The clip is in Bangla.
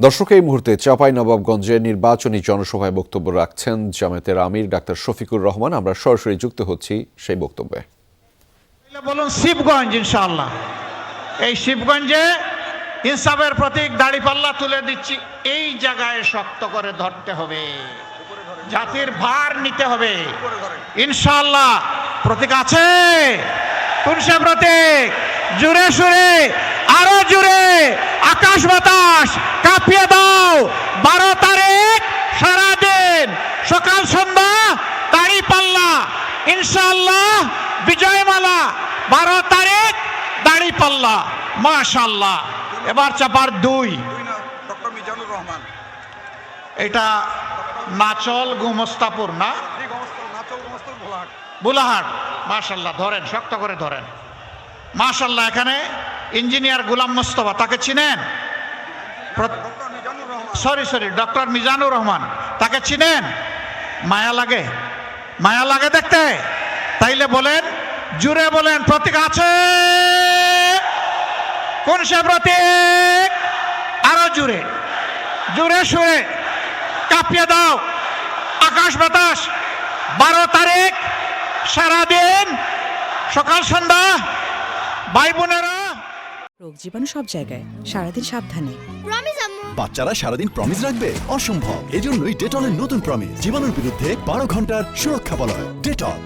দর্শক, এই মুহূর্তে চাঁপাইনবাবগঞ্জে নির্বাচনী জনসভায় বক্তব্য রাখছেন জামায়াতের আমির ডাক্তার শফিকুর রহমান। আমরা সরাসরি যুক্ত হচ্ছি সেই বক্তব্যে। বলুন শিবগঞ্জ, ইনশাআল্লাহ এই শিবগঞ্জে ইনসাফের প্রতীক দাড়িপাল্লা তুলে দিচ্ছি। এই জায়গায় শক্ত করে ধরতে হবে, জাতির ভার নিতে হবে ইনশাআল্লাহ। প্রতীক আছে, কোন সে প্রতীক? জুড়ে সুরে, আরো জুড়ে, আকাশ বাতাস কাঁপিয়ে দাও। 12 তারিখ সারাদিন সকাল সন্ধ্যা দাড়িপাল্লা ইনশাআল্লাহ, বিজয়মালা। 12 তারিখ দাড়িপাল্লা, মাশাআল্লাহ। এবার চাপার 2 ডক্টর মিজানুর রহমান। এটা নাচল গুমস্তাপুর না, বুলাহাট। মাশাআল্লাহ, ধরেন, শক্ত করে ধরেন। মাশাআল্লাহ, এখানে ইঞ্জিনিয়ার গোলাম মোস্তফা, তাকে চিনেন? সরি ডক্টর মিজানুর রহমান, তাকে চিনেন? মায়া লাগে, মায়া লাগে দেখতে? তাইলে বলেন, জুড়ে বলেন, প্রতীক আছে, কোন সে প্রতীক? আরো জুড়ে, জুড়ে সুরে কাঁপিয়ে দাও আকাশ বাতাস। 12 তারিখ সারাদিন সকাল সন্ধ্যা ভাই বোনেরা। রোগ জীবাণু সব জায়গায়, সারাদিন সাবধানে। বাচ্চারা সারাদিন প্রমিস রাখবে? অসম্ভব। এজন্যই ডেটলের নতুন প্রমিস, জীবাণুর বিরুদ্ধে 12 ঘন্টার সুরক্ষা বলয়। ডেটল।